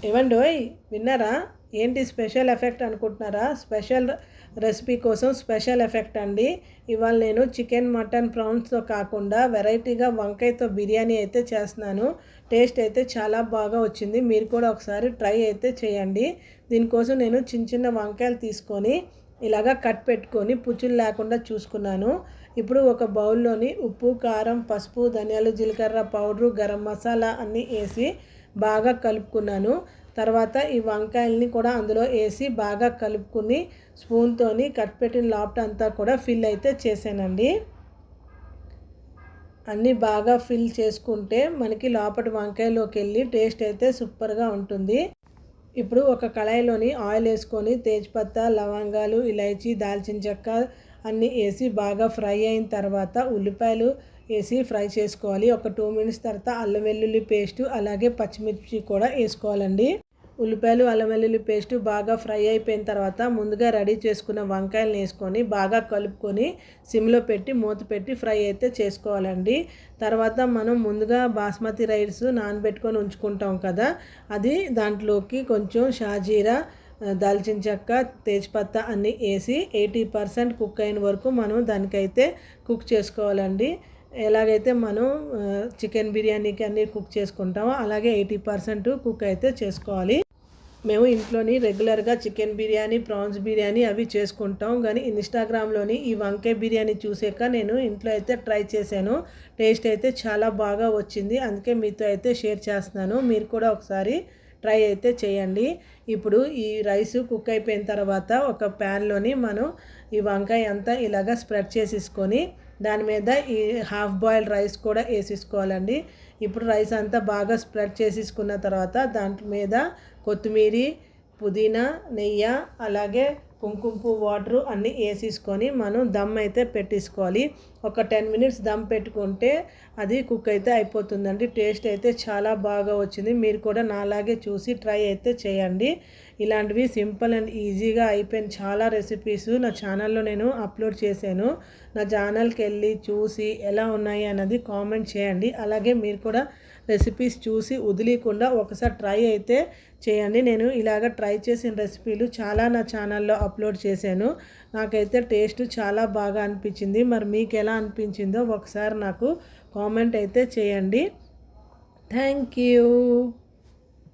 ఏవండోయ్ విన్నారా? ఏంటి special effect అనుకుంటున్నారా? స్పెషల్ రెసిపీ కోసం స్పెషల్ ఎఫెక్ట్ అండి. ఇవాళ నేను చికెన్, మటన్, ప్రాన్స్తో కాకుండా వెరైటీగా వంకాయతో బిర్యానీ అయితే చేస్తున్నాను. టేస్ట్ అయితే చాలా బాగా వచ్చింది. మీరు కూడా ఒకసారి ట్రై అయితే చేయండి. దీనికోసం నేను చిన్న చిన్న వంకాయలు తీసుకొని ఇలాగా కట్ పెట్టుకొని పుచ్చులు లేకుండా చూసుకున్నాను. ఇప్పుడు ఒక బౌల్లోని ఉప్పు, కారం, పసుపు, ధనియాలు, జీలకర్ర పౌడరు, గరం మసాలా అన్నీ వేసి బాగా కలుపుకున్నాను. తర్వాత ఈ వంకాయల్ని కూడా అందులో వేసి బాగా కలుపుకుని స్పూన్తోని కట్ పెట్టిన లోపట అంతా కూడా ఫిల్ అయితే చేశానండి. అన్నీ బాగా ఫిల్ చేసుకుంటే మనకి లోపల వంకాయలోకి వెళ్ళి టేస్ట్ అయితే సూపర్గా ఉంటుంది. ఇప్పుడు ఒక కళాయిలోని ఆయిల్ వేసుకొని తేజ్పత్తా, లవంగాలు, ఇలైచి, దాల్చిన చెక్క అన్నీ వేసి బాగా ఫ్రై అయిన తర్వాత ఉల్లిపాయలు వేసి ఫ్రై చేసుకోవాలి. ఒక 2 మినిట్స్ తర్వాత అల్లం వెల్లుల్లి పేస్టు అలాగే పచ్చిమిర్చి కూడా వేసుకోవాలండి. ఉల్లిపాయలు, అల్లం వెల్లుల్లి పేస్టు బాగా ఫ్రై అయిపోయిన తర్వాత ముందుగా రెడీ చేసుకున్న వంకాయలను వేసుకొని బాగా కలుపుకొని సిమ్లో పెట్టి మూత పెట్టి ఫ్రై అయితే చేసుకోవాలండి. తర్వాత మనం ముందుగా బాస్మతి రైస్ నానబెట్టుకొని ఉంచుకుంటాం కదా, అది దాంట్లోకి కొంచెం షాజీరా, దాల్చిన చెక్క, తేజ్పత్తా అన్నీ వేసి 80% కుక్ అయిన వరకు మనం దానికైతే కుక్ చేసుకోవాలండి. ఎలాగైతే మనం చికెన్ బిర్యానీకి అన్నీ కుక్ చేసుకుంటామో అలాగే 80% కుక్ అయితే చేసుకోవాలి. మేము ఇంట్లోని రెగ్యులర్గా చికెన్ బిర్యానీ, ప్రాన్స్ బిర్యానీ అవి చేసుకుంటాం. కానీ ఇన్స్టాగ్రామ్లోని ఈ వంకాయ బిర్యానీ చూసాక నేను ఇంట్లో అయితే ట్రై చేశాను. టేస్ట్ అయితే చాలా బాగా వచ్చింది. అందుకే మీతో అయితే షేర్ చేస్తున్నాను. మీరు కూడా ఒకసారి ట్రై అయితే చేయండి. ఇప్పుడు ఈ రైస్ కుక్ అయిపోయిన తర్వాత ఒక ప్యాన్లోని మనం ఈ వంకాయ అంతా ఇలాగ స్ప్రెడ్ చేసేసుకొని దాని మీద ఈ హాఫ్ బాయిల్డ్ రైస్ కూడా వేసేసుకోవాలండి. ఇప్పుడు రైస్ అంతా బాగా స్ప్రెడ్ చేసేసుకున్న తర్వాత దాంట్లో మీద కొత్తిమీర, పుదీనా, నెయ్యి అలాగే కుంకుమ పువ్వు వాటరు అన్నీ వేసేసుకొని మనం దమ్ అయితే పెట్టేసుకోవాలి. ఒక 10 మినిట్స్ దమ్ పెట్టుకుంటే అది కుక్ అయితే అయిపోతుందండి. టేస్ట్ అయితే చాలా బాగా వచ్చింది. మీరు కూడా నాలాగే చూసి ట్రై అయితే చేయండి. ఇలాంటివి సింపుల్ అండ్ ఈజీగా అయిపోయిన చాలా రెసిపీస్ నా ఛానల్లో నేను అప్లోడ్ చేశాను. నా ఛానల్కి వెళ్ళి చూసి ఎలా ఉన్నాయి అన్నది కామెంట్ చేయండి. అలాగే మీరు కూడా రెసిపీస్ చూసి వదిలేకుండా ఒకసారి ట్రై అయితే చేయండి. నేను ఇలాగ ట్రై చేసిన రెసిపీలు చాలా నా ఛానల్లో అప్లోడ్ చేశాను. నాకైతే టేస్ట్ చాలా బాగా అనిపించింది. మరి మీకు ఎలా అనిపించిందో ఒకసారి నాకు కామెంట్ అయితే చేయండి. Thank you.